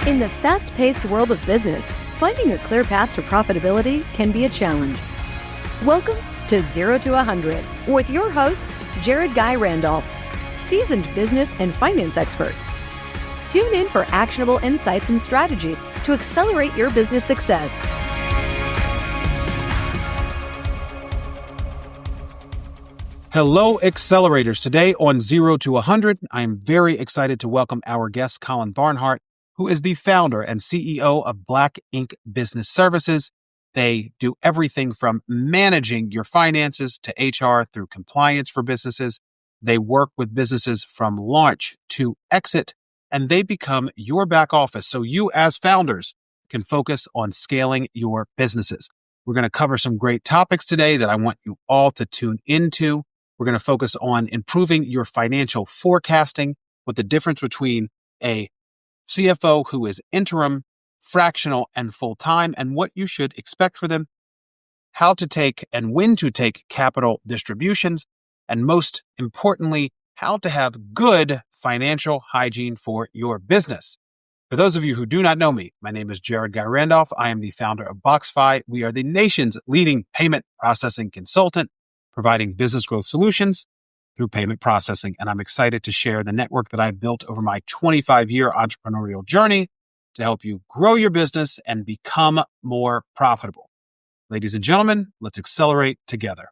In the fast-paced world of business, finding a clear path to profitability can be a challenge. Welcome to 0 to 100 with your host, Jared Guy Randolph, seasoned business and finance expert. Tune in for actionable insights and strategies to accelerate your business success. Hello, accelerators. Today on 0 to 100, I am very excited to welcome our guest, Colin Barnhart, who is the founder and CEO of Black Ink Business Services. They do everything from managing your finances to HR through compliance for businesses. They work with businesses from launch to exit, and they become your back office so you as founders can focus on scaling your businesses. We're going to cover some great topics today that I want you all to tune into. We're going to focus on improving your financial forecasting, what the difference between a CFO who is interim, fractional, and full-time, and what you should expect for them, how to take and when to take capital distributions, and most importantly, how to have good financial hygiene for your business. For those of you who do not know me, my name is Jared Guy Randolph. I am the founder of BoxFi. We are the nation's leading payment processing consultant, providing business growth solutions through payment processing. And I'm excited to share the network that I've built over my 25-year entrepreneurial journey to help you grow your business and become more profitable. Ladies and gentlemen, let's accelerate together.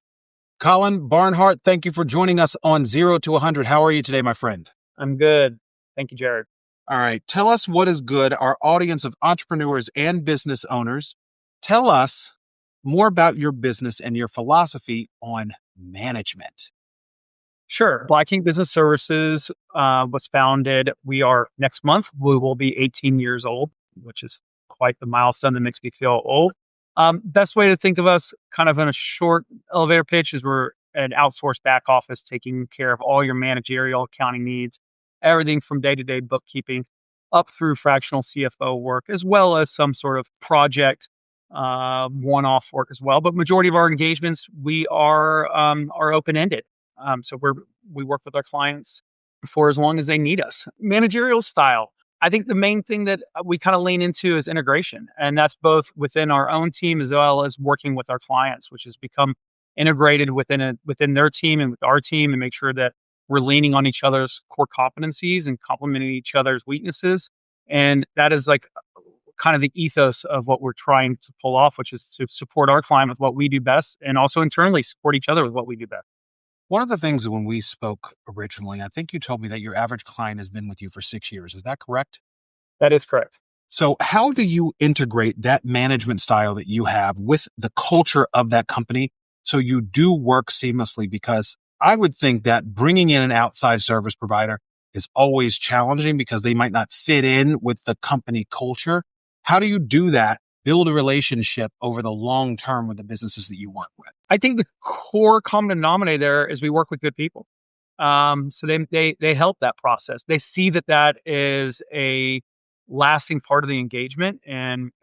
Colin Barnhart, thank you for joining us on 0 to 100. How are you today, my friend? I'm good. Thank you, Jared. All right. Tell us what is good. Our audience of entrepreneurs and business owners, tell us more about your business and your philosophy on management. Sure. Black Ink Business Services was founded. Next month, we will be 18 years old, which is quite the milestone that makes me feel old. Best way to think of us, kind of in a short elevator pitch, is we're an outsourced back office taking care of all your managerial accounting needs, everything from day-to-day bookkeeping up through fractional CFO work, as well as some sort of project one-off work as well. But majority of our engagements, we are open-ended. So we work with our clients for as long as they need us. Managerial style. I think the main thing that we kind of lean into is integration. And that's both within our own team as well as working with our clients, which has become integrated within their team and with our team, and make sure that we're leaning on each other's core competencies and complementing each other's weaknesses. And that is like kind of the ethos of what we're trying to pull off, which is to support our client with what we do best, and also internally support each other with what we do best. One of the things that when we spoke originally, I think you told me that your average client has been with you for 6 years. Is that correct? That is correct. So how do you integrate that management style that you have with the culture of that company so you do work seamlessly? Because I would think that bringing in an outside service provider is always challenging because they might not fit in with the company culture. How do you do that? Build a relationship over the long term with the businesses that you work with? I think the core common denominator there is we work with good people. So they help that process. They see that is a lasting part of the engagement, and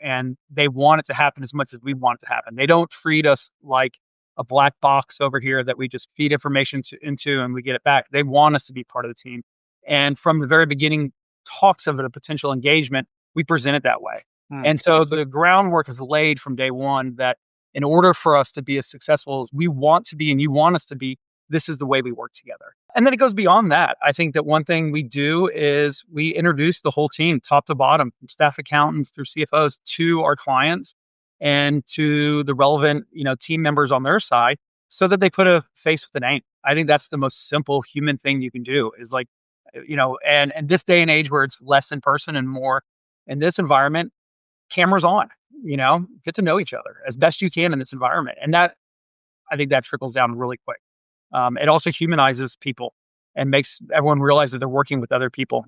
they want it to happen as much as we want it to happen. They don't treat us like a black box over here that we just feed information into and we get it back. They want us to be part of the team. And from the very beginning talks of a potential engagement, we present it that way. And so the groundwork is laid from day one that in order for us to be as successful as we want to be and you want us to be, this is the way we work together. And then it goes beyond that. I think that one thing we do is we introduce the whole team, top to bottom, from staff accountants through CFOs, to our clients and to the relevant, team members on their side, so that they put a face with a name. I think that's the most simple human thing you can do is and this day and age where it's less in person and more in this environment, cameras on, get to know each other as best you can in this environment. And I think that trickles down really quick. It also humanizes people and makes everyone realize that they're working with other people.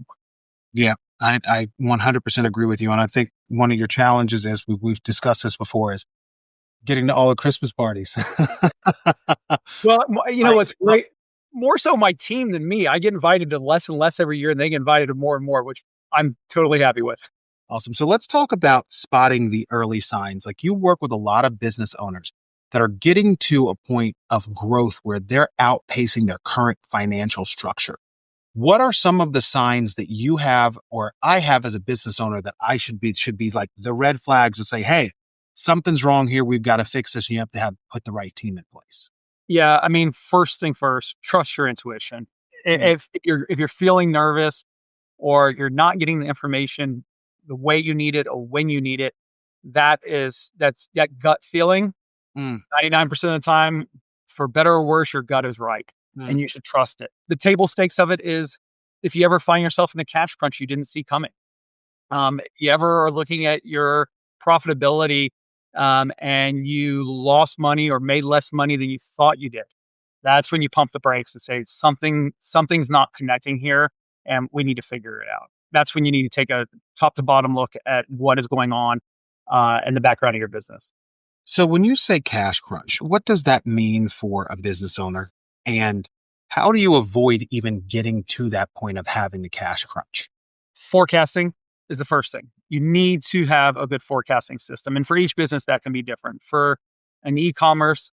Yeah, I 100% agree with you. And I think one of your challenges, as we've discussed this before, is getting to all the Christmas parties. Well, what's great, more so my team than me. I get invited to less and less every year, and they get invited to more and more, which I'm totally happy with. Awesome. So let's talk about spotting the early signs. Like, you work with a lot of business owners that are getting to a point of growth where they're outpacing their current financial structure. What are some of the signs that you have or I have as a business owner that I should be like the red flags to say, hey, something's wrong here. We've got to fix this. And you have to put the right team in place. Yeah, I mean, first thing first, trust your intuition. Mm, If you're feeling nervous or you're not getting the information the way you need it or when you need it, that's that gut feeling. mm, 99% of the time, for better or worse, your gut is right, mm, and you should trust it. The table stakes of it is if you ever find yourself in a cash crunch you didn't see coming. If you ever are looking at your profitability, and you lost money or made less money than you thought you did, that's when you pump the brakes and say something's not connecting here, and we need to figure it out. That's when you need to take a top to bottom look at what is going on in the background of your business. So when you say cash crunch, what does that mean for a business owner? And how do you avoid even getting to that point of having the cash crunch? Forecasting is the first thing. You need to have a good forecasting system. And for each business, that can be different. For an e commerce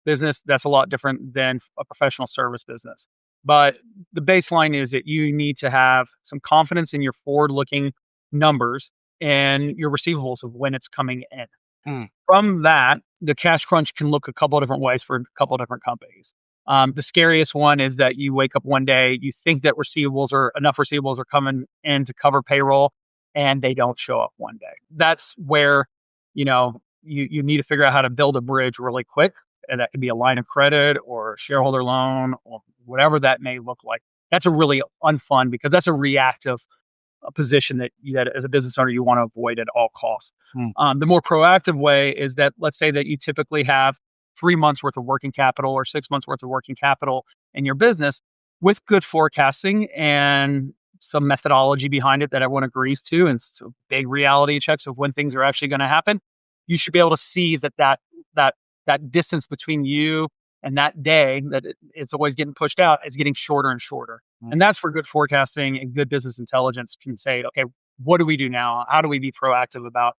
business, that's a lot different than a professional service business. But the baseline is that you need to have some confidence in your forward looking numbers and your receivables of when it's coming in. Mm, From that, the cash crunch can look a couple of different ways for a couple of different companies. The scariest one is that you wake up one day, you think that enough receivables are coming in to cover payroll, and they don't show up one day. That's where, you need to figure out how to build a bridge really quick, and that could be a line of credit or a shareholder loan or whatever that may look like. That's a really unfun because that's a reactive a position that as a business owner you want to avoid at all costs. mm, The more proactive way is that let's say that you typically have 3 months worth of working capital or 6 months worth of working capital in your business with good forecasting and some methodology behind it that everyone agrees to and so big reality checks of when things are actually going to happen. You should be able to see that distance between you and that day it's always getting pushed out is getting shorter and shorter. mm. And that's where good forecasting and good business intelligence can say, okay, what do we do now? How do we be proactive about,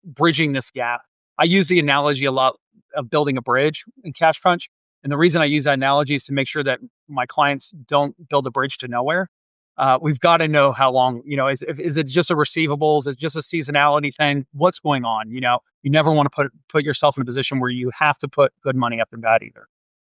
bridging this gap? I use the analogy a lot of building a bridge in Cash Crunch. And the reason I use that analogy is to make sure that my clients don't build a bridge to nowhere. We've got to know how long, is it just a receivables? Is it just a seasonality thing? What's going on? You never want to put yourself in a position where you have to put good money up in bad either.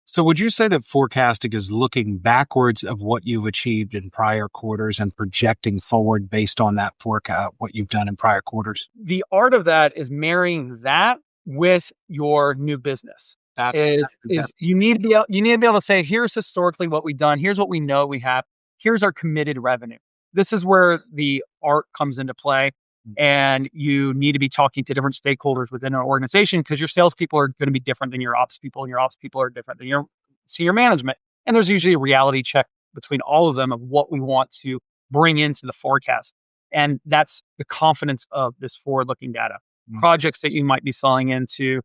So would you say that forecasting is looking backwards of what you've achieved in prior quarters and projecting forward based on that forecast, what you've done in prior quarters? The art of that is marrying that with your new business. That's Is you need to be able to say, here's historically what we've done, here's what we know we have, here's our committed revenue. This is where the art comes into play. And you need to be talking to different stakeholders within an organization because your salespeople are going to be different than your ops people, and your ops people are different than your senior management. And there's usually a reality check between all of them of what we want to bring into the forecast. And that's the confidence of this forward-looking data. Mm. Projects that you might be selling into,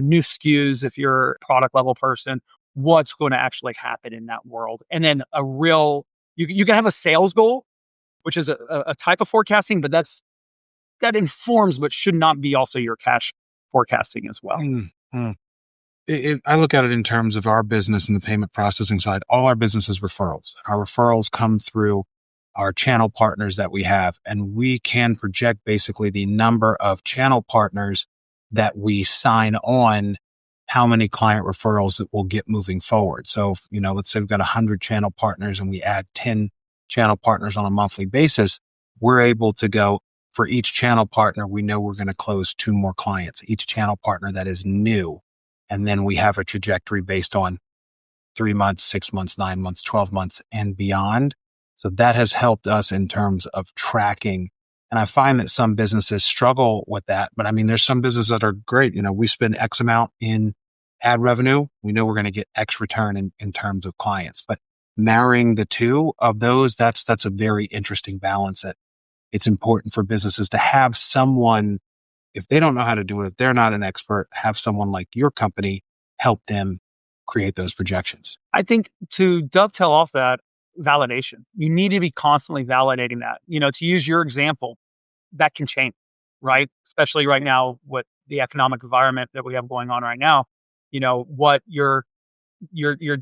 new SKUs if you're a product level person, what's going to actually happen in that world. And then you can have a sales goal, which is a type of forecasting, but that informs but should not be also your cash forecasting as well. Mm, mm. I look at it in terms of our business and the payment processing side. All our business is referrals. Our referrals come through our channel partners that we have, and we can project basically the number of channel partners that we sign on, how many client referrals that we'll get moving forward. So, let's say we've got 100 channel partners and we add 10 channel partners on a monthly basis. We're able to go, for each channel partner, we know we're going to close 2 more clients, each channel partner that is new. And then we have a trajectory based on 3 months, 6 months, 9 months, 12 months and beyond. So that has helped us in terms of tracking. And I find that some businesses struggle with that. But I mean, there's some businesses that are great. We spend X amount in ad revenue. We know we're going to get X return in terms of clients. But marrying the two of those, that's a very interesting balance that it's important for businesses to have someone, if they don't know how to do it, if they're not an expert, have someone like your company help them create those projections. I think to dovetail off that, validation. You need to be constantly validating that. To use your example, that can change, right? Especially right now with the economic environment that we have going on right now. What your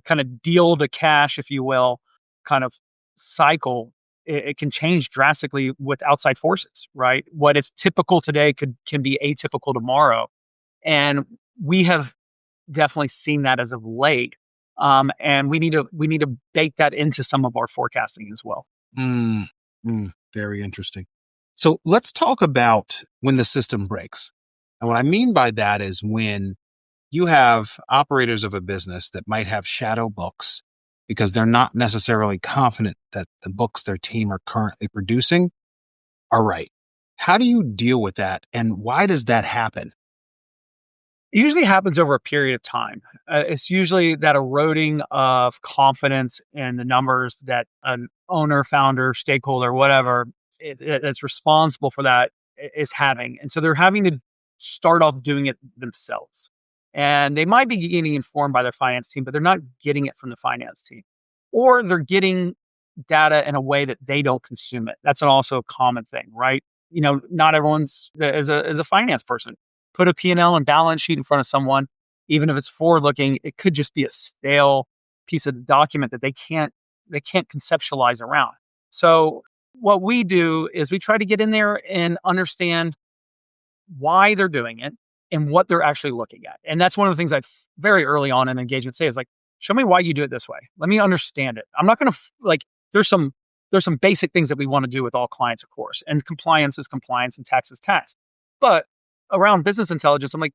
kind of deal to cash, if you will, kind of cycle, it can change drastically with outside forces, right? What is typical today can be atypical tomorrow. And we have definitely seen that as of late. And we need to bake that into some of our forecasting as well. Mm, very interesting. So let's talk about when the system breaks. And what I mean by that is when you have operators of a business that might have shadow books because they're not necessarily confident that the books their team are currently producing are right. How do you deal with that? And why does that happen? It usually happens over a period of time. It's usually that eroding of confidence in the numbers that an owner, founder, stakeholder, whatever that's responsible for that is having. And so they're having to start off doing it themselves. And they might be getting informed by their finance team, but they're not getting it from the finance team. Or they're getting data in a way that they don't consume it. That's also a common thing, right? Not everyone's is a finance person. Put a P&L and balance sheet in front of someone, even if it's forward looking, it could just be a stale piece of document that they can't conceptualize around. So what we do is we try to get in there and understand why they're doing it and what they're actually looking at. And that's one of the things I very early on in engagement say is like, show me why you do it this way. Let me understand it. I'm not going to like, there's some basic things that we want to do with all clients, of course, and compliance is compliance and tax is tax. But around business intelligence, I'm like,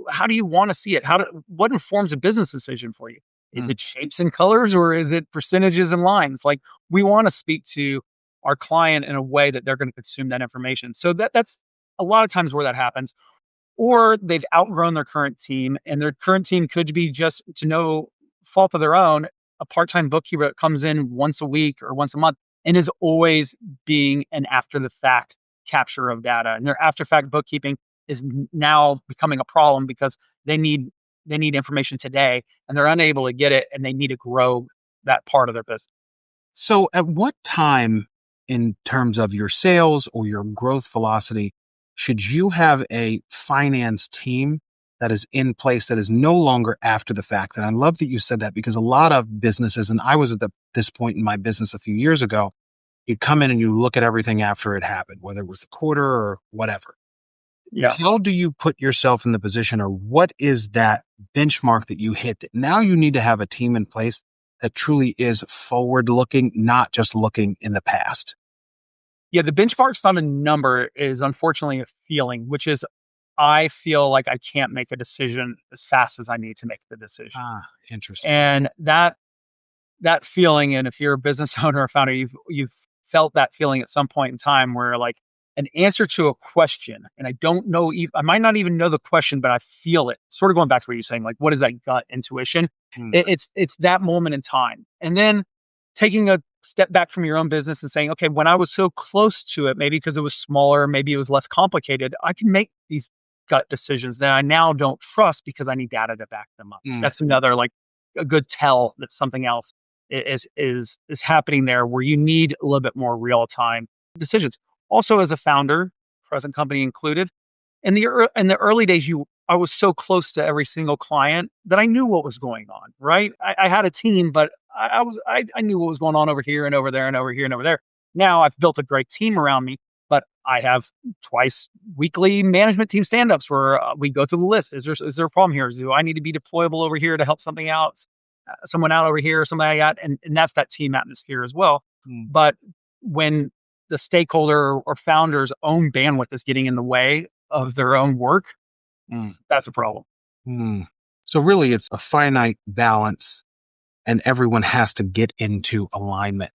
how do you want to see it? What informs a business decision for you? Is it shapes and colors or is it percentages and lines? Like we want to speak to our client in a way that they're going to consume that information. So that's a lot of times where that happens. Or they've outgrown their current team and their current team could be just to no fault of their own, a part-time bookkeeper that comes in once a week or once a month and is always being an after the fact capture of data. And their after fact bookkeeping is now becoming a problem because they need information today and they're unable to get it and they need to grow that part of their business. So at what time in terms of your sales or your growth velocity should you have a finance team that is in place that is no longer after the fact? And I love that you said that because a lot of businesses, and I was at this point in my business a few years ago, you'd come in and you look at everything after it happened, whether it was the quarter or whatever. Yeah. How do you put yourself in the position, or what is that benchmark that you hit that now you need to have a team in place that truly is forward looking, not just looking in the past? Yeah, the benchmark's not a number, is unfortunately a feeling, which is I feel like I can't make a decision as fast as I need to make the decision. Ah, interesting. And that feeling, and if you're a business owner or founder, you've felt that feeling at some point in time where like an answer to a question, and I don't know, I might not even know the question, but I feel it. Sort of going back to what you're saying, like what is that gut intuition? Hmm. It's that moment in time, and then taking a step back from your own business and saying, okay, when I was so close to it, maybe because it was smaller, maybe it was less complicated, I can make these gut decisions that I now don't trust because I need data to back them up. Hmm. That's another like a good tell that something else is happening there where you need a little bit more real time decisions. Also, as a founder, present company included, in the early days, I was so close to every single client that I knew what was going on. Right, I had a team, but I knew what was going on over here and over there and over here and over there. Now I've built a great team around me, but I have twice weekly management team stand-ups where we go through the list. Is there a problem here? Do I need to be deployable over here to help something out, someone out over here, or something like that? And that's that team atmosphere as well. Hmm. But when the stakeholder or founder's own bandwidth is getting in the way of their own work, that's a problem. So really it's a finite balance and everyone has to get into alignment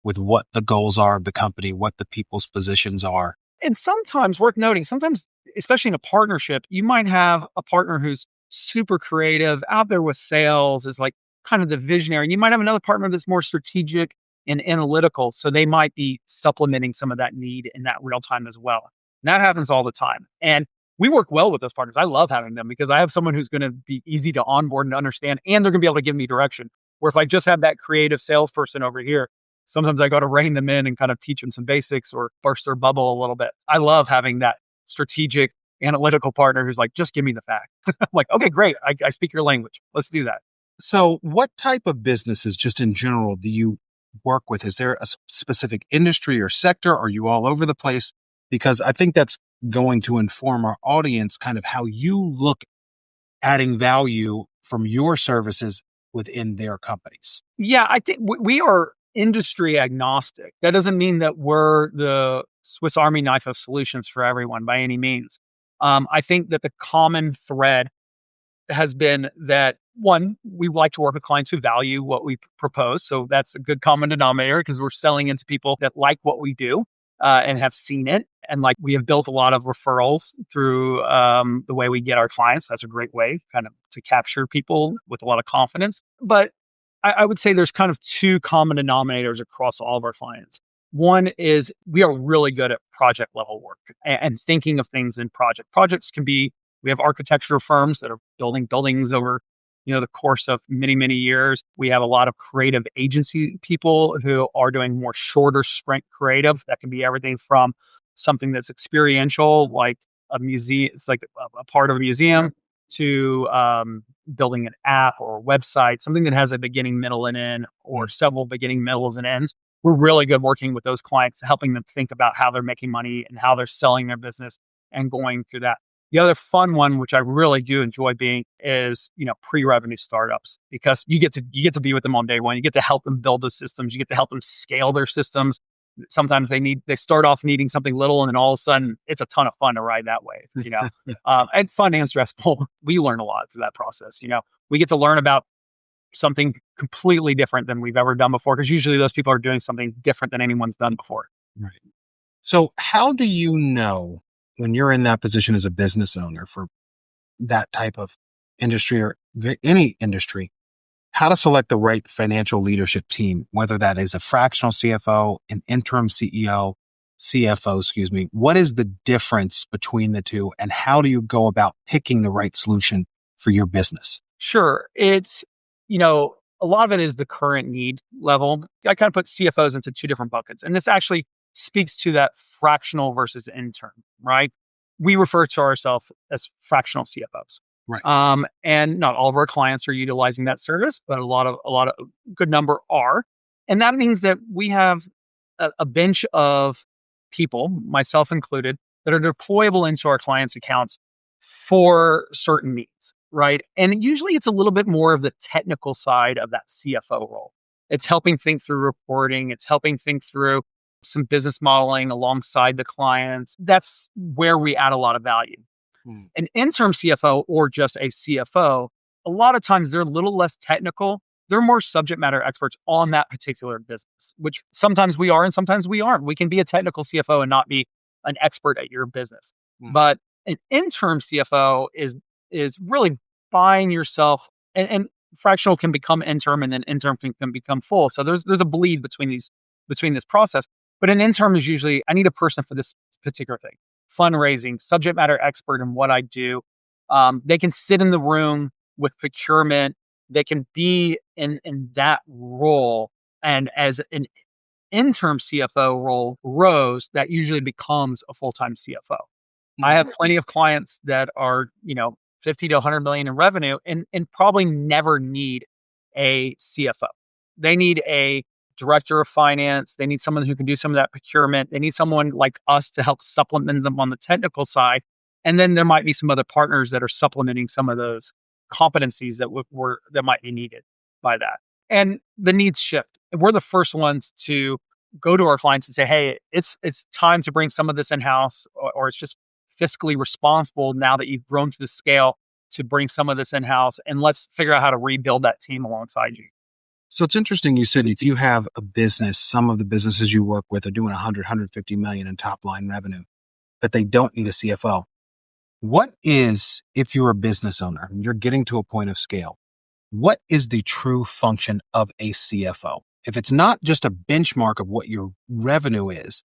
with what the goals are of the company, what the people's positions are. And sometimes worth noting, sometimes, especially in a partnership, you might have a partner who's super creative, out there with sales, is like kind of the visionary. And you might have another partner that's more strategic and analytical. So they might be supplementing some of that need in that real time as well. And that happens all the time. And we work well with those partners. I love having them because I have someone who's going to be easy to onboard and understand, and they're going to be able to give me direction. Where if I just have that creative salesperson over here, sometimes I got to rein them in and kind of teach them some basics or burst their bubble a little bit. I love having that strategic, analytical partner who's like, just give me the fact. I'm like, okay, great. I speak your language. Let's do that. So what type of businesses, just in general, do you work with? Is there a specific industry or sector? Are you all over the place? Because I think that's going to inform our audience kind of how you look adding value from your services within their companies. Yeah, I think we are industry agnostic. That doesn't mean that we're the Swiss Army knife of solutions for everyone by any means. I think that the common thread has been that one, we like to work with clients who value what we propose. So that's a good common denominator because we're selling into people that like what we do and have seen it. And like we have built a lot of referrals through the way we get our clients. That's a great way kind of to capture people with a lot of confidence. But I would say there's kind of two common denominators across all of our clients. One is we are really good at project level work and thinking of things in project. Projects can be, we have architectural firms that are building buildings over, the course of many, many years. We have a lot of creative agency people who are doing more shorter sprint creative. That can be everything from something that's experiential, like a museum, it's like a part of a museum, to building an app or a website, something that has a beginning, middle, and end, or several beginning, middles, and ends. We're really good working with those clients, helping them think about how they're making money and how they're selling their business and going through that. The other fun one, which I really do enjoy being, is pre-revenue startups, because you get to be with them on day one. You get to help them build those systems. You get to help them scale their systems. Sometimes they start off needing something little, and then all of a sudden it's a ton of fun to ride that way. And fun and stressful. We learn a lot through that process. We get to learn about something completely different than we've ever done before, because usually those people are doing something different than anyone's done before. Right. So how do you know when you're in that position as a business owner for that type of industry or any industry, how to select the right financial leadership team, whether that is a fractional CFO, an interim CFO, excuse me? What is the difference between the two, and how do you go about picking the right solution for your business? Sure. It's, a lot of it is the current need level. I kind of put CFOs into two different buckets. And this actually speaks to that fractional versus intern, right? We refer to ourselves as fractional CFOs. Right. And not all of our clients are utilizing that service, but a lot of good number are. And that means that we have a bench of people, myself included, that are deployable into our clients' accounts for certain needs, right? And usually it's a little bit more of the technical side of that CFO role. It's helping think through reporting. It's helping think through some business modeling alongside the clients. That's where we add a lot of value. An interim CFO or just a CFO, a lot of times they're a little less technical. They're more subject matter experts on that particular business, which sometimes we are and sometimes we aren't. We can be a technical CFO and not be an expert at your business. But an interim CFO is really buying yourself, and fractional can become interim, and then interim can become full. So there's a bleed between this process. But an interim is usually, I need a person for this particular thing. Fundraising, subject matter expert in what I do. They can sit in the room with procurement. They can be in that role. And as an interim CFO role grows, that usually becomes a full-time CFO. I have plenty of clients that are, 50 to 100 million in revenue and probably never need a CFO. They need a director of finance. They need someone who can do some of that procurement. They need someone like us to help supplement them on the technical side. And then there might be some other partners that are supplementing some of those competencies that might be needed by that. And the needs shift. We're the first ones to go to our clients and say, hey, it's time to bring some of this in-house, or it's just fiscally responsible now that you've grown to the scale to bring some of this in-house, and let's figure out how to rebuild that team alongside you. So it's interesting you said if you have a business, some of the businesses you work with are doing 100, 150 million in top line revenue, but they don't need a CFO. What is, if you're a business owner and you're getting to a point of scale, what is the true function of a CFO? If it's not just a benchmark of what your revenue is,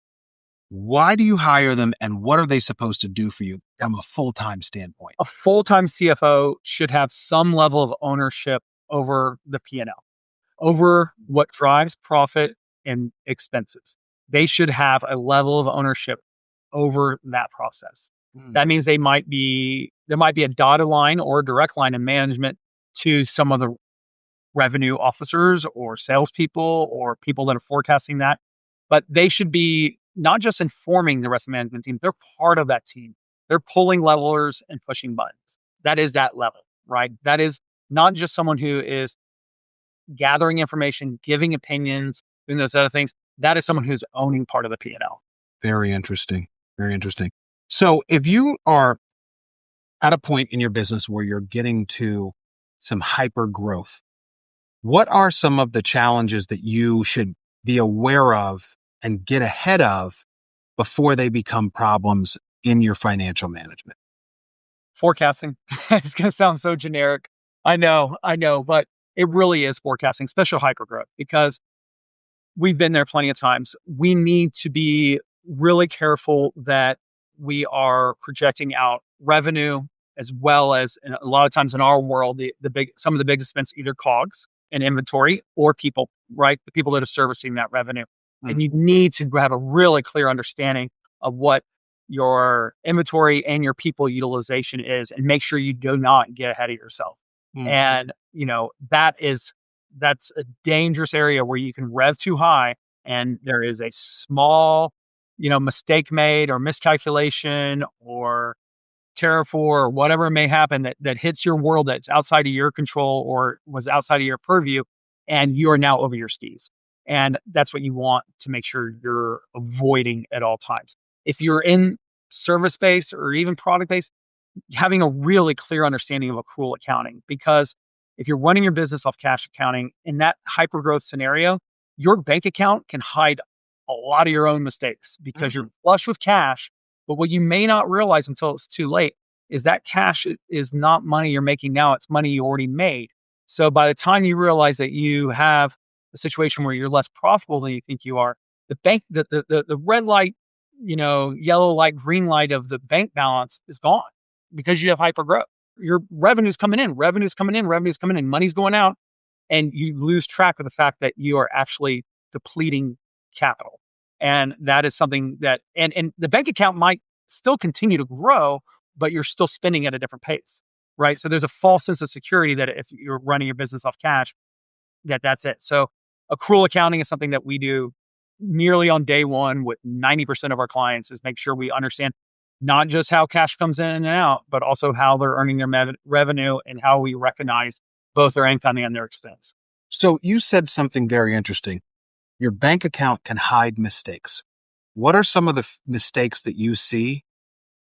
why do you hire them, and what are they supposed to do for you from a full-time standpoint? A full-time CFO should have some level of ownership over the P&L, over what drives profit and expenses. They should have a level of ownership over that process. That means there might be a dotted line or a direct line in management to some of the revenue officers or salespeople or people that are forecasting that. But they should be not just informing the rest of the management team, they're part of that team. They're pulling levers and pushing buttons. That is that level, right? That is not just someone who is gathering information, giving opinions, doing those other things. That is someone who's owning part of the P&L. Very interesting. Very interesting. So if you are at a point in your business where you're getting to some hyper growth, what are some of the challenges that you should be aware of and get ahead of before they become problems in your financial management? Forecasting. It's going to sound so generic. I know, but it really is forecasting, especially hypergrowth, because we've been there plenty of times. We need to be really careful that we are projecting out revenue as well as, and a lot of times in our world, some of the big expense, either COGS and inventory or people, right? The people that are servicing that revenue. And you need to have a really clear understanding of what your inventory and your people utilization is, and make sure you do not get ahead of yourself. And, that's a dangerous area where you can rev too high and there is a small, mistake made or miscalculation or tariff war or whatever may happen that hits your world that's outside of your control or was outside of your purview, and you are now over your skis. And that's what you want to make sure you're avoiding at all times. If you're in service based or even product based, having a really clear understanding of accrual accounting, because if you're running your business off cash accounting in that hypergrowth scenario, your bank account can hide a lot of your own mistakes because you're flush with cash. But what you may not realize until it's too late is that cash is not money you're making now, it's money you already made. So by the time you realize that you have a situation where you're less profitable than you think you are, the red light, yellow light, green light of the bank balance is gone because you have hyper growth. Your revenue's coming in, money's going out, and you lose track of the fact that you are actually depleting capital. And that is something that, and the bank account might still continue to grow, but you're still spending at a different pace, right? So there's a false sense of security that if you're running your business off cash, that's it. So accrual accounting is something that we do nearly on day one with 90% of our clients, is make sure we understand not just how cash comes in and out, but also how they're earning their revenue and how we recognize both their income and their expense. So you said something very interesting. Your bank account can hide mistakes. What are some of the mistakes that you see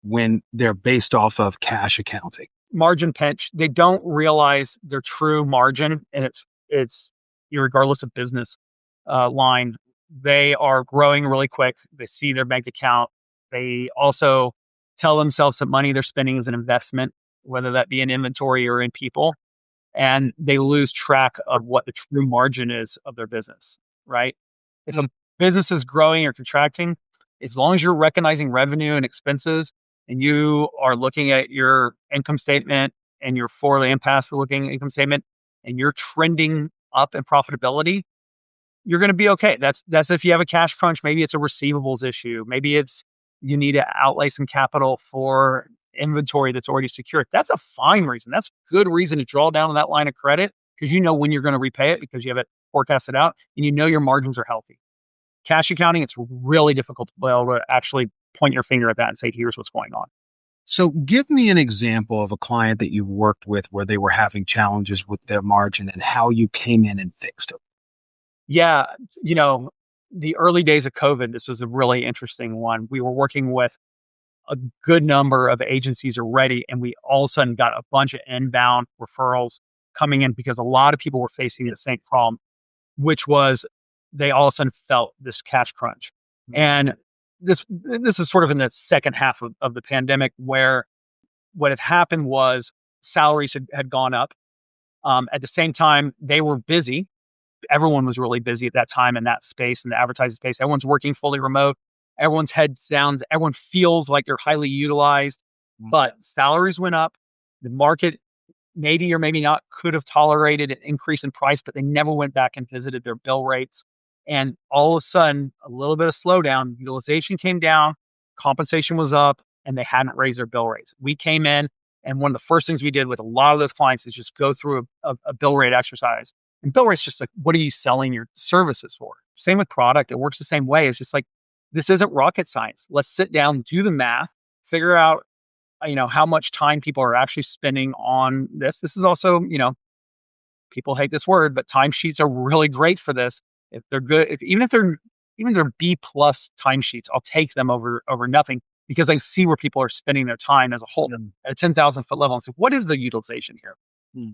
when they're based off of cash accounting? Margin pinch. They don't realize their true margin, and it's regardless of business line. They are growing really quick. They see their bank account. They also tell themselves that money they're spending is an investment, whether that be in inventory or in people, and they lose track of what the true margin is of their business, right? If a business is growing or contracting, as long as you're recognizing revenue and expenses and you are looking at your income statement and your forward and past looking income statement and you're trending up in profitability, you're going to be okay. That's if you have a cash crunch. Maybe it's a receivables issue. Maybe it's you need to outlay some capital for inventory that's already secured. That's a fine reason. That's a good reason to draw down on that line of credit, because you know when you're going to repay it because you have it forecasted out and you know your margins are healthy. Cash accounting, it's really difficult to be able to actually point your finger at that and say, here's what's going on. So give me an example of a client that you've worked with where they were having challenges with their margin and how you came in and fixed it. Yeah, the early days of COVID, this was a really interesting one. We were working with a good number of agencies already, and we all of a sudden got a bunch of inbound referrals coming in because a lot of people were facing the same problem, which was they all of a sudden felt this cash crunch. And this is sort of in the second half of the pandemic, where what had happened was salaries had gone up. At the same time, they were busy. Everyone was really busy at that time in that space, in the advertising space. Everyone's working fully remote. Everyone's heads down. Everyone feels like they're highly utilized, but salaries went up. The market maybe or maybe not could have tolerated an increase in price, but they never went back and visited their bill rates. And all of a sudden, a little bit of slowdown, utilization came down, compensation was up, and they hadn't raised their bill rates. We came in, and one of the first things we did with a lot of those clients is just go through a bill rate exercise And bill rate's just like, what are you selling your services for? Same with product. It works the same way. It's just like, this isn't rocket science. Let's sit down, do the math, figure out, how much time people are actually spending on this. This is also, people hate this word, but timesheets are really great for this. If they're good, even if they're B plus timesheets, I'll take them over nothing because I see where people are spending their time as a whole at a 10,000 foot level. And so, what is the utilization here?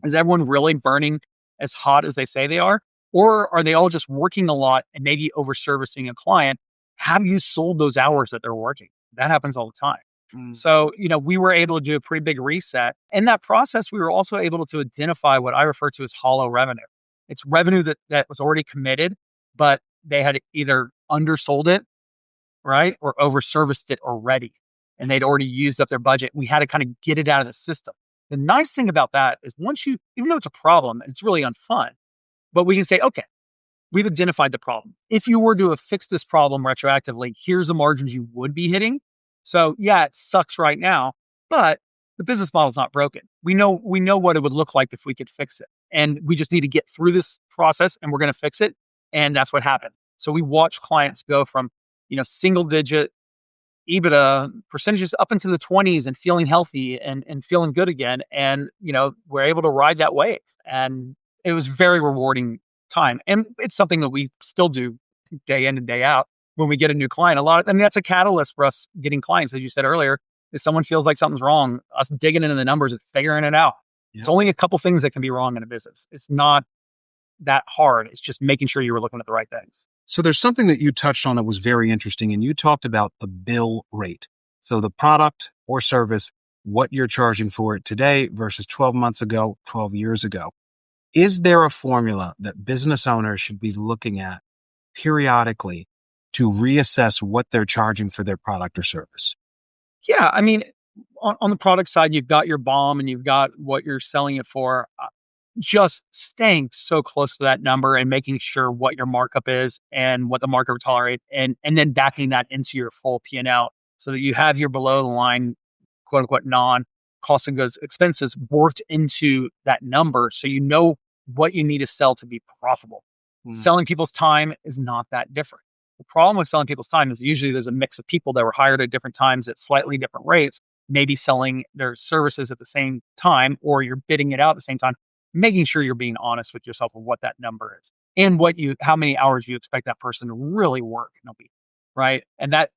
Is everyone really burning as hot as they say they are? Or are they all just working a lot and maybe over servicing a client? Have you sold those hours that they're working? That happens all the time. So, we were able to do a pretty big reset. In that process, we were also able to identify what I refer to as hollow revenue. It's revenue that was already committed, but they had either undersold it, right, or overserviced it already, and they'd already used up their budget. We had to kind of get it out of the system. The nice thing about that is even though it's a problem, and it's really unfun, but we can say, okay, we've identified the problem. If you were to have fixed this problem retroactively, here's the margins you would be hitting. So yeah, it sucks right now, but the business model is not broken. We know what it would look like if we could fix it. And we just need to get through this process and we're going to fix it. And that's what happened. So we watch clients go from, single digit EBITDA percentages up into the 20s and feeling healthy and feeling good again. And, we're able to ride that wave. And it was very rewarding time. And it's something that we still do day in and day out when we get a new client. That's a catalyst for us getting clients, as you said earlier. If someone feels like something's wrong, us digging into the numbers and figuring it out. Yeah. It's only a couple things that can be wrong in a business. It's not that hard. It's just making sure you were looking at the right things. So there's something that you touched on that was very interesting, and you talked about the bill rate. So the product or service, what you're charging for it today versus 12 months ago, 12 years ago. Is there a formula that business owners should be looking at periodically to reassess what they're charging for their product or service? Yeah, I mean, on the product side, you've got your BOM and you've got what you're selling it for. Just staying so close to that number and making sure what your markup is and what the market will tolerate, and then backing that into your full P&L so that you have your below the line, quote unquote, non cost of goods expenses worked into that number so you know what you need to sell to be profitable. Selling people's time is not that different. The problem with selling people's time is usually there's a mix of people that were hired at different times at slightly different rates, maybe selling their services at the same time, or you're bidding it out at the same time, making sure you're being honest with yourself of what that number is and how many hours you expect that person to really work, right? And that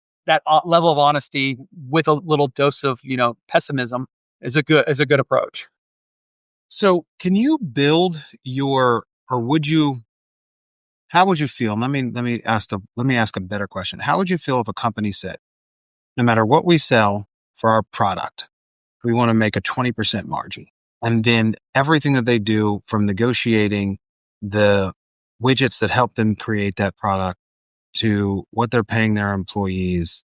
level of honesty with a little dose of, pessimism is a good approach. So can you build how would you feel? Let me ask a better question. How would you feel if a company said, no matter what we sell for our product, we want to make a 20% margin? And then everything that they do, from negotiating the widgets that help them create that product, to what they're paying their employees,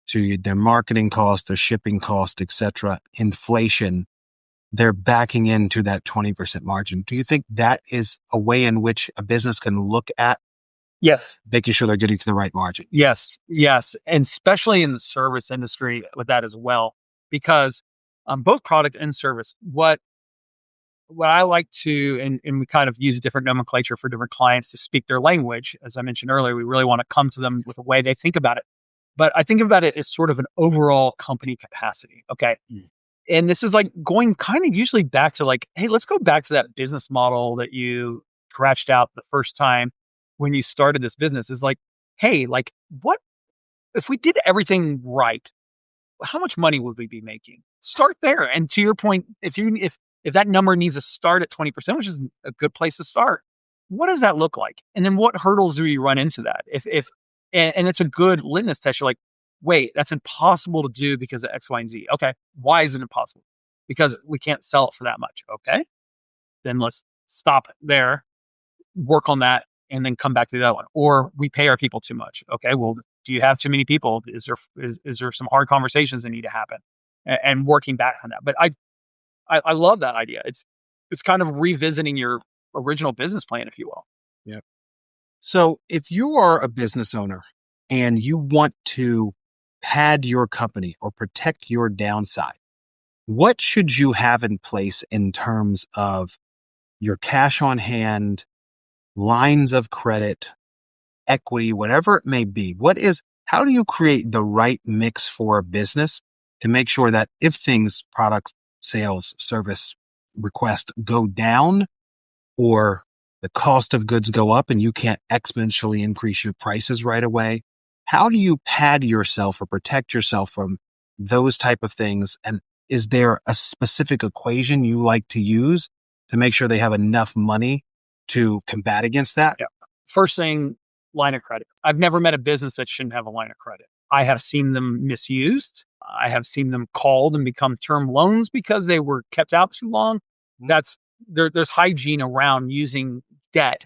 to their marketing costs, their shipping costs, etc., inflation, they're backing into that 20% margin. Do you think that is a way in which a business can look at Yes, making sure they're getting to the right margin? Yes. And especially in the service industry with that as well, because both product and service, what I like to, and we kind of use different nomenclature for different clients to speak their language. As I mentioned earlier, we really want to come to them with a way they think about it. But I think about it as sort of an overall company capacity. Okay. And this is like going kind of usually back to like, hey, let's go back to that business model that you scratched out the first time when you started this business. Is like, hey, like, what if we did everything right? How much money would we be making? Start there. And to your point, if that number needs to start at 20%, which is a good place to start, what does that look like? And then what hurdles do you run into that? And it's a good litmus test. You're like, wait, that's impossible to do because of X, Y, and Z. Okay, why is it impossible? Because we can't sell it for that much. Okay, then let's stop there, work on that, and then come back to the other one. Or we pay our people too much. Okay, well, do you have too many people? Is there some hard conversations that need to happen? And working back on that. But I love that idea. It's kind of revisiting your original business plan, if you will. Yeah. So if you are a business owner and you want to pad your company or protect your downside, what should you have in place in terms of your cash on hand, lines of credit, equity, whatever it may be? How do you create the right mix for a business to make sure that if things, products, sales, service requests go down, or the cost of goods go up and you can't exponentially increase your prices right away? How do you pad yourself or protect yourself from those type of things? And is there a specific equation you like to use to make sure they have enough money to combat against that? Yeah. First thing, line of credit. I've never met a business that shouldn't have a line of credit. I have seen them misused. I have seen them called and become term loans because they were kept out too long. That's there's hygiene around using debt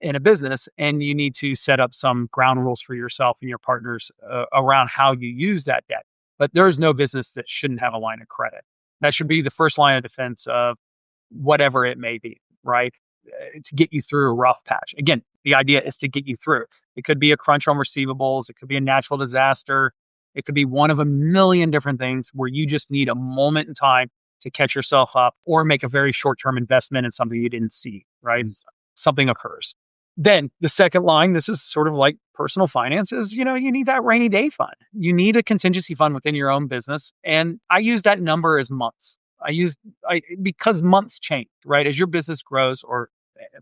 in a business, and you need to set up some ground rules for yourself and your partners around how you use that debt. But there is no business that shouldn't have a line of credit. That should be the first line of defense of whatever it may be, right? To get you through a rough patch. Again, the idea is to get you through. It could be a crunch on receivables. It could be a natural disaster. It could be one of a million different things where you just need a moment in time to catch yourself up or make a very short-term investment in something you didn't see, right? Something occurs. Then the second line, this is sort of like personal finances, you need that rainy day fund. You need a contingency fund within your own business. And I use that number as months. Because months change, right? As your business grows or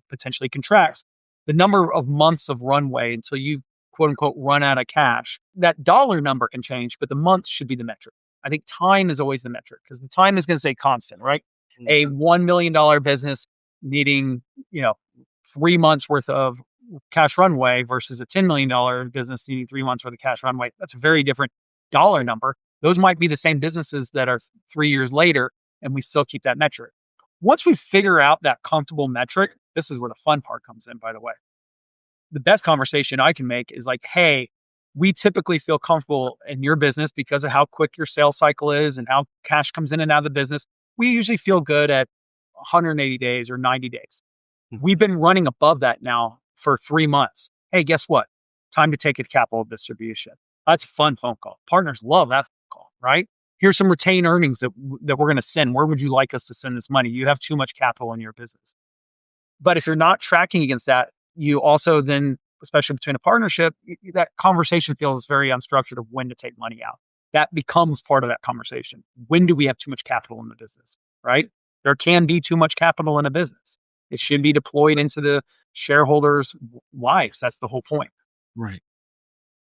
potentially contracts, the number of months of runway until you quote unquote run out of cash, that dollar number can change, but the months should be the metric. I think time is always the metric because the time is going to stay constant, right? A $1 million business needing, 3 months worth of cash runway versus a $10 million business needing 3 months worth of cash runway. That's a very different dollar number. Those might be the same businesses that are 3 years later, and we still keep that metric. Once we figure out that comfortable metric, this is where the fun part comes in, by the way. The best conversation I can make is like, hey, we typically feel comfortable in your business because of how quick your sales cycle is and how cash comes in and out of the business. We usually feel good at 180 days or 90 days. We've been running above that now for 3 months. Hey, guess what? Time to take a capital distribution. That's a fun phone call. Partners love that phone call, right? Here's some retained earnings that we're going to send. Where would you like us to send this money? You have too much capital in your business. But if you're not tracking against that, you also then, especially between a partnership, that conversation feels very unstructured of when to take money out. That becomes part of that conversation. When do we have too much capital in the business, right? There can be too much capital in a business. It should be deployed into the shareholders' lives. That's the whole point. Right.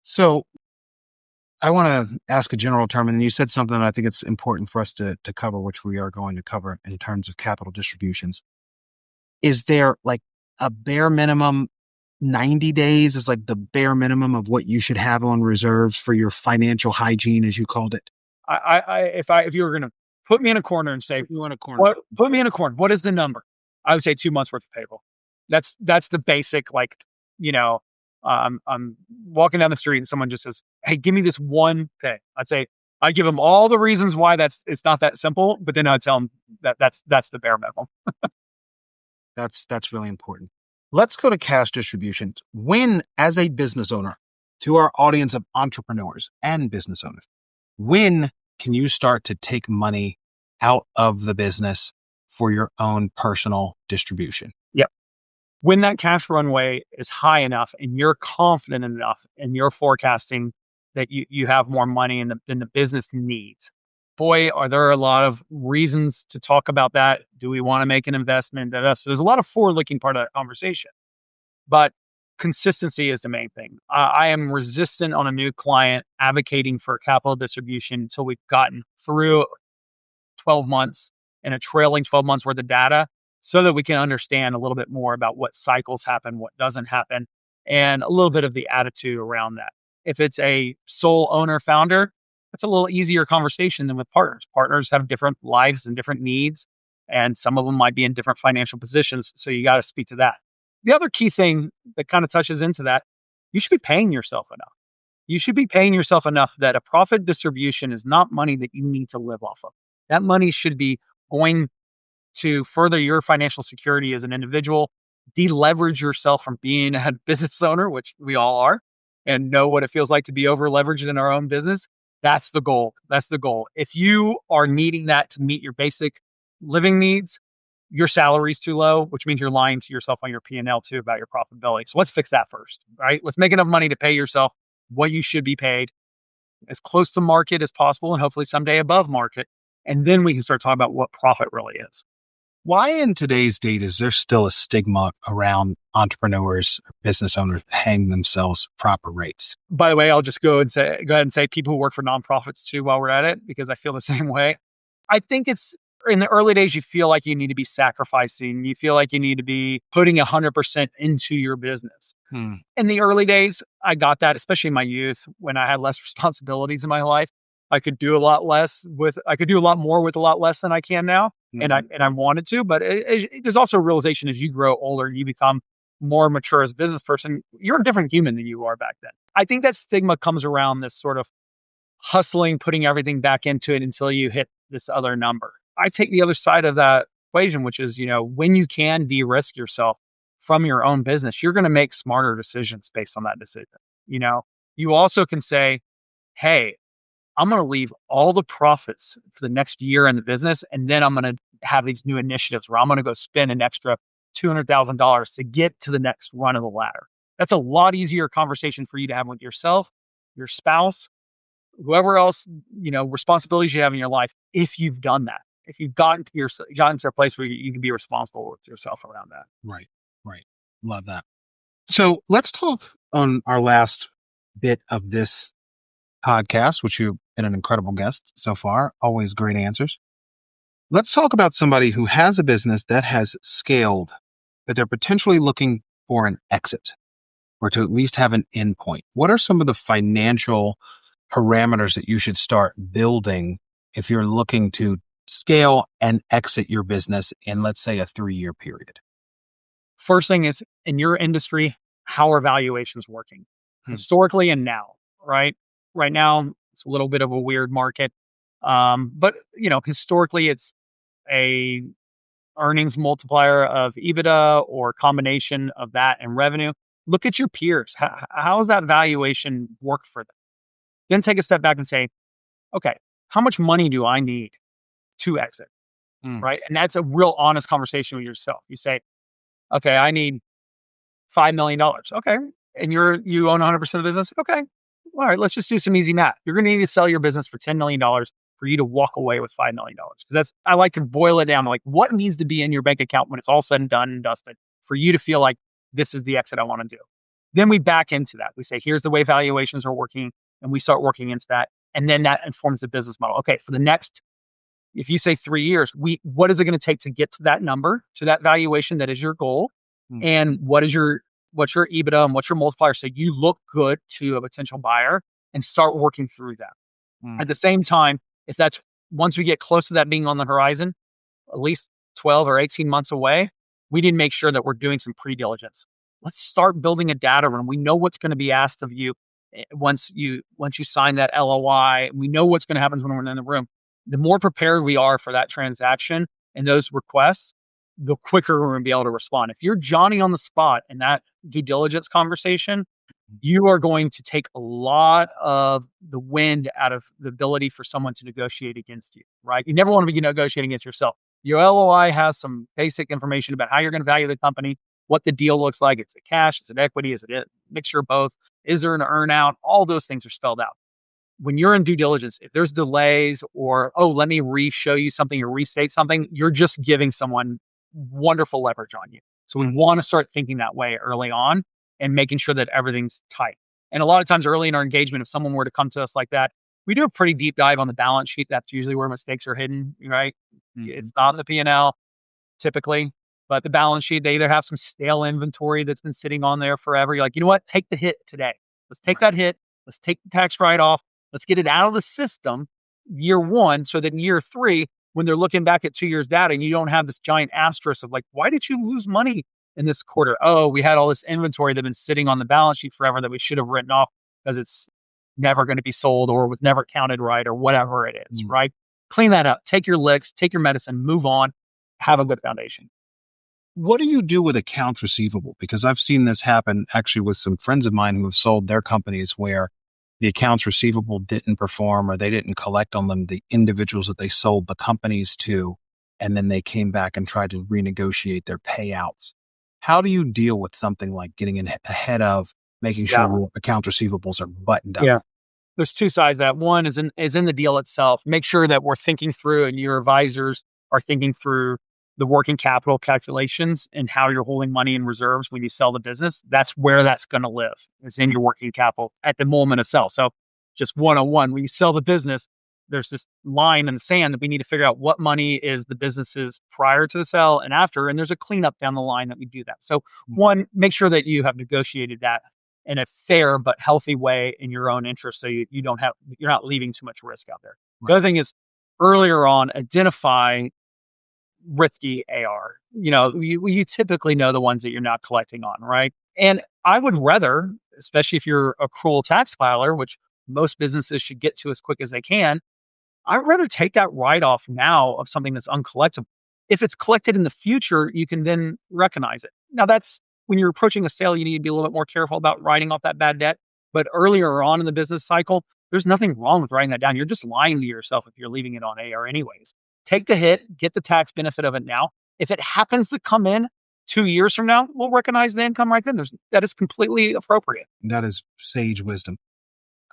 So I want to ask a general term, and you said something I think it's important for us to cover, which we are going to cover in terms of capital distributions. Is there like a bare minimum 90 days is like the bare minimum of what you should have on reserves for your financial hygiene, as you called it? If you were going to put me in a corner and say, put me in a corner, what is the number? I would say 2 months worth of payroll. That's the basic, I'm walking down the street and someone just says, hey, give me this one thing. I'd give them all the reasons why it's not that simple, but then I'd tell them that's the bare minimum. That's really important. Let's go to cash distributions. When, as a business owner, to our audience of entrepreneurs and business owners, when can you start to take money out of the business for your own personal distribution? Yep. When that cash runway is high enough and you're confident enough in your forecasting that you have more money than the business needs. Boy, are there a lot of reasons to talk about that. Do we want to make an investment? So there's a lot of forward-looking part of that conversation. But consistency is the main thing. I am resistant on a new client advocating for capital distribution until we've gotten through 12 months and a trailing 12 months worth of data so that we can understand a little bit more about what cycles happen, what doesn't happen, and a little bit of the attitude around that. If it's a sole owner founder, that's a little easier conversation than with partners. Partners have different lives and different needs, and some of them might be in different financial positions. So you got to speak to that. The other key thing that kind of touches into that, you should be paying yourself enough. You should be paying yourself enough that a profit distribution is not money that you need to live off of. That money should be going to further your financial security as an individual, deleverage yourself from being a business owner, which we all are, and know what it feels like to be over leveraged in our own business. That's the goal. That's the goal. If you are needing that to meet your basic living needs, your salary's too low, which means you're lying to yourself on your P&L too about your profitability. So let's fix that first, right? Let's make enough money to pay yourself what you should be paid, as close to market as possible, and hopefully someday above market. And then we can start talking about what profit really is. Why in today's date is there still a stigma around entrepreneurs or business owners paying themselves proper rates? By the way, I'll just go ahead and say people who work for nonprofits too while we're at it, because I feel the same way. I think it's in the early days, you feel like you need to be sacrificing. You feel like you need to be putting 100% into your business. In the early days, I got that, especially in my youth when I had less responsibilities in my life. I could do a lot more with a lot less than I can now. And I wanted to, but there's also a realization as you grow older, you become more mature as a business person. You're a different human than you are back then. I think that stigma comes around this sort of hustling, putting everything back into it until you hit this other number. I take the other side of that equation, which is, when you can de-risk yourself from your own business, you're going to make smarter decisions based on that decision. You also can say, hey, I'm going to leave all the profits for the next year in the business, and then I'm going to have these new initiatives where I'm going to go spend an extra $200,000 to get to the next run of the ladder. That's a lot easier conversation for you to have with yourself, your spouse, whoever else, responsibilities you have in your life. If you've done that, if you've gotten to a place where you can be responsible with yourself around that. Right. Love that. So let's talk on our last bit of this podcast, which you've been an incredible guest so far. Always great answers. Let's talk about somebody who has a business that has scaled, but they're potentially looking for an exit or to at least have an endpoint. What are some of the financial parameters that you should start building if you're looking to scale and exit your business in, let's say, a 3-year period? First thing is, in your industry, how are valuations working historically and now, right? Right now, it's a little bit of a weird market. But historically, it's a earnings multiplier of EBITDA or combination of that and revenue. Look at your peers. How does that valuation work for them? Then take a step back and say, okay, how much money do I need to exit? Right? And that's a real honest conversation with yourself. You say, okay, I need $5 million. Okay. And you own 100% of the business. Okay. All right, let's just do some easy math. You're going to need to sell your business for $10 million for you to walk away with $5 million. Because I like to boil it down to like what needs to be in your bank account when it's all said and done and dusted for you to feel like this is the exit I want to do. Then we back into that. We say, here's the way valuations are working, and we start working into that. And then that informs the business model. Okay, for the next, if you say 3 years, what is it going to take to get to that number, to that valuation that is your goal? And what's your EBITDA and what's your multiplier? So you look good to a potential buyer and start working through that. At the same time, once we get close to that being on the horizon, at least 12 or 18 months away, we need to make sure that we're doing some pre-diligence. Let's start building a data room. We know what's going to be asked of you once you sign that LOI. We know what's going to happen when we're in the room. The more prepared we are for that transaction and those requests, the quicker we're going to be able to respond. If you're Johnny on the spot in that due diligence conversation, you are going to take a lot of the wind out of the ability for someone to negotiate against you, right? You never want to be negotiating against yourself. Your LOI has some basic information about how you're going to value the company, what the deal looks like. Is it cash? Is it equity? Is it a mixture of both? Is there an earn out? All those things are spelled out. When you're in due diligence, if there's delays or, let me re-show you something or restate something, you're just giving someone wonderful leverage on you. So we want to start thinking that way early on and making sure that everything's tight. And a lot of times early in our engagement, if someone were to come to us like that, we do a pretty deep dive on the balance sheet. That's usually where mistakes are hidden, right? It's not in the P&L typically, but the balance sheet, they either have some stale inventory that's been sitting on there forever. You're like, you know what? Take the hit today. Let's take that hit. Let's take the tax write-off. Let's get it out of the system year one so that in year 3, when they're looking back at 2 years data and you don't have this giant asterisk of like, why did you lose money in this quarter? Oh, we had all this inventory that's been sitting on the balance sheet forever that we should have written off because it's never going to be sold or was never counted right or whatever it is, right? Clean that up. Take your licks, take your medicine, move on, have a good foundation. What do you do with accounts receivable? Because I've seen this happen actually with some friends of mine who have sold their companies where the accounts receivable didn't perform or they didn't collect on them, the individuals that they sold the companies to. and then they came back and tried to renegotiate their payouts. How do you deal with something like getting ahead of making sure your accounts receivables are buttoned up? Yeah. There's two sides to that. One is in the deal itself. Make sure that we're thinking through and your advisors are thinking through the working capital calculations and how you're holding money in reserves when you sell the business. That's where that's going to live. It's in your working capital at the moment of sell. So just one-on-one, when you sell the business, there's this line in the sand that we need to figure out what money is the business's prior to the sale and after. And there's a cleanup down the line that we do that. So one, make sure that you have negotiated that in a fair but healthy way in your own interest, so you're not leaving too much risk out there. Right. The other thing is earlier on, identify risky AR. You typically know the ones that you're not collecting on, right? And I would rather, especially if you're a accrual tax filer, which most businesses should get to as quick as they can, I'd rather take that write-off now of something that's uncollectible. If it's collected in the future, you can then recognize it. Now, that's when you're approaching a sale, you need to be a little bit more careful about writing off that bad debt. But earlier on in the business cycle, there's nothing wrong with writing that down. You're just lying to yourself if you're leaving it on AR anyways. Take the hit, get the tax benefit of it now. If it happens to come in 2 years from now, we'll recognize the income right then. That is completely appropriate. That is sage wisdom.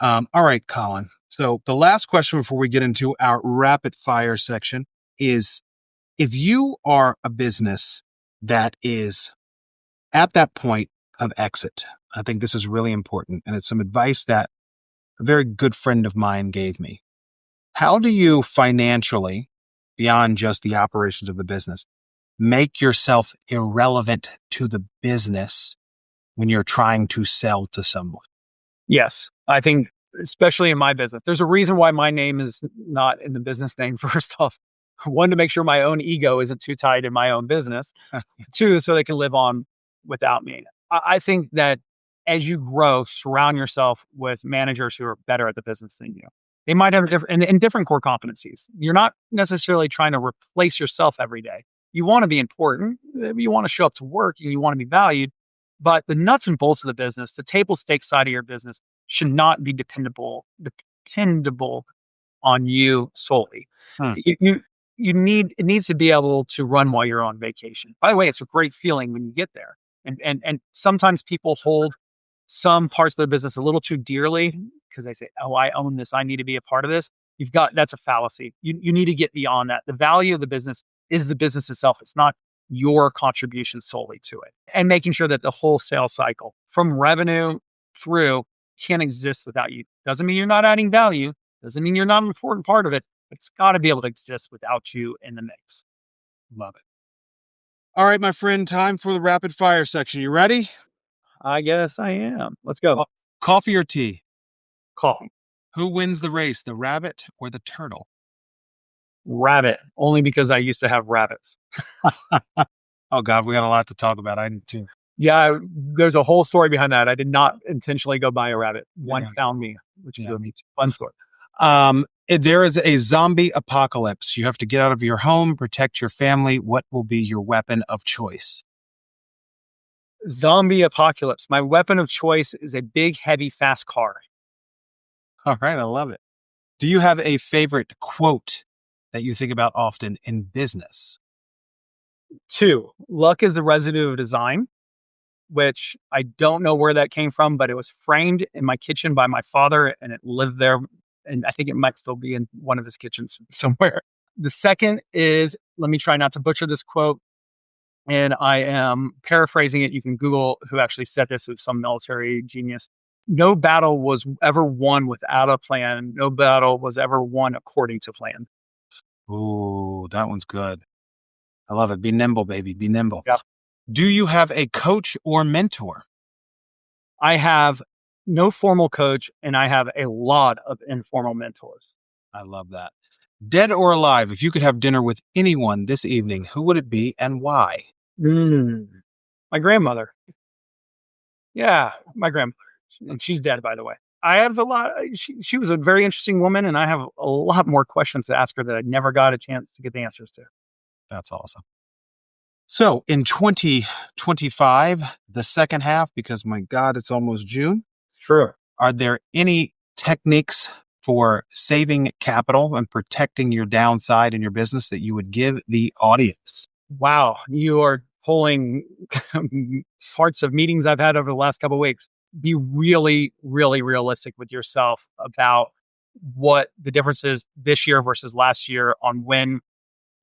All right, Colin. So the last question before we get into our rapid fire section is, if you are a business that is at that point of exit, I think this is really important, and it's some advice that a very good friend of mine gave me. How do you financially, beyond just the operations of the business, make yourself irrelevant to the business when you're trying to sell to someone? Yes, I think especially in my business, there's a reason why my name is not in the business name. First off, one, to make sure my own ego isn't too tied in my own business. Two, so they can live on without me. I think that as you grow, surround yourself with managers who are better at the business than you. They might have different core competencies. You're not necessarily trying to replace yourself every day. You want to be important. You want to show up to work and you want to be valued. But the nuts and bolts of the business, the table stakes side of your business, should not be dependable on you solely. It needs to be able to run while you're on vacation. By the way, it's a great feeling when you get there. And sometimes people hold some parts of their business a little too dearly because they say, "Oh, I own this. I need to be a part of this." That's a fallacy. You need to get beyond that. The value of the business is the business itself. It's not your contribution solely to it. And making sure that the whole sales cycle from revenue through can't exist without you. Doesn't mean you're not adding value. Doesn't mean you're not an important part of it. But it's got to be able to exist without you in the mix. Love it. All right, my friend, time for the rapid fire section. You ready? I guess I am. Let's go. Coffee or tea? Coffee. Who wins the race, the rabbit or the turtle? Rabbit, only because I used to have rabbits. Oh, God, we got a lot to talk about. I did too. Yeah, there's a whole story behind that. I did not intentionally go buy a rabbit. One found me, which is a fun story. There is a zombie apocalypse. You have to get out of your home, protect your family. What will be your weapon of choice? Zombie apocalypse. My weapon of choice is a big, heavy, fast car. All right, I love it. Do you have a favorite quote that you think about often in business? 2, luck is the residue of design, which I don't know where that came from, but it was framed in my kitchen by my father and it lived there. And I think it might still be in one of his kitchens somewhere. The second is, let me try not to butcher this quote, and I am paraphrasing it. You can Google who actually said this. It was some military genius. No battle was ever won without a plan. No battle was ever won according to plan. Ooh, that one's good. I love it. Be nimble, baby. Be nimble. Yep. Do you have a coach or mentor? I have no formal coach, and I have a lot of informal mentors. I love that. Dead or alive, if you could have dinner with anyone this evening, who would it be and why? My grandmother. Yeah, my grandmother. And she's dead, by the way. I have a lot. She was a very interesting woman, and I have a lot more questions to ask her that I never got a chance to get the answers to. That's awesome. So in 2025, the second half, because my God, it's almost June. True. Are there any techniques for saving capital and protecting your downside in your business that you would give the audience? Wow, you are pulling parts of meetings I've had over the last couple of weeks. Be really, really realistic with yourself about what the difference is this year versus last year on when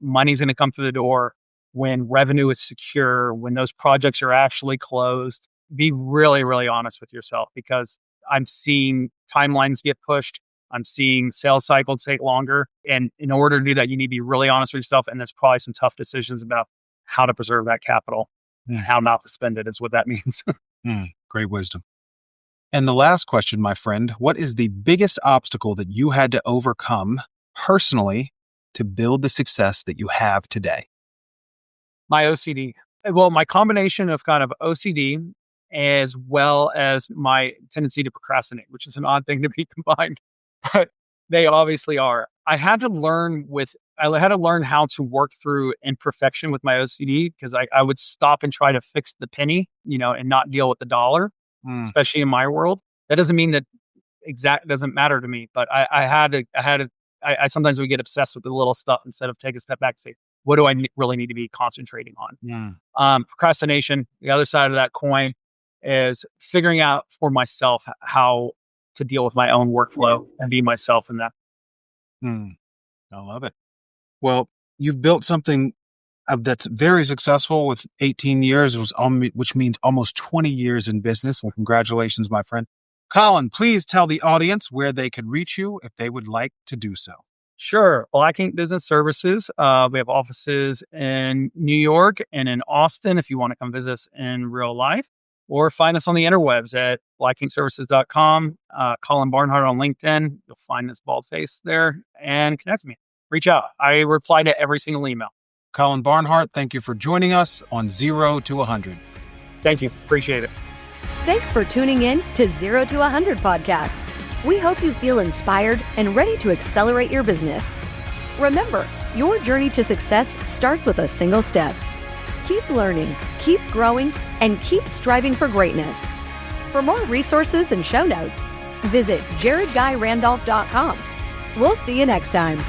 money's going to come through the door, when revenue is secure, when those projects are actually closed. Be really, really honest with yourself, because I'm seeing timelines get pushed. I'm seeing sales cycles take longer. And in order to do that, you need to be really honest with yourself. And there's probably some tough decisions about how to preserve that capital and how not to spend it is what that means. Great wisdom. And the last question, my friend, what is the biggest obstacle that you had to overcome personally to build the success that you have today? My OCD. Well, my combination of kind of OCD as well as my tendency to procrastinate, which is an odd thing to be combined, but they obviously are. I had to learn how to work through imperfection with my OCD, because I would stop and try to fix the penny, and not deal with the dollar, especially in my world. That doesn't mean that doesn't matter to me, but I sometimes would get obsessed with the little stuff instead of take a step back and say, what do I really need to be concentrating on? Procrastination, the other side of that coin, is figuring out for myself how to deal with my own workflow and be myself in that. I love it. Well, you've built something that's very successful with 18 years, which means almost 20 years in business. So congratulations, my friend. Colin, please tell the audience where they could reach you if they would like to do so. Sure. Black Ink Business Services. We have offices in New York and in Austin if you want to come visit us in real life, or find us on the interwebs at blackinkservices.com. Colin Barnhart on LinkedIn. You'll find this bald face there, and connect with me. Reach out. I reply to every single email. Colin Barnhart, thank you for joining us on 0 to 100. Thank you. Appreciate it. Thanks for tuning in to 0 to 100 podcast. We hope you feel inspired and ready to accelerate your business. Remember, your journey to success starts with a single step. Keep learning, keep growing, and keep striving for greatness. For more resources and show notes, visit jaredguyrandolph.com. We'll see you next time.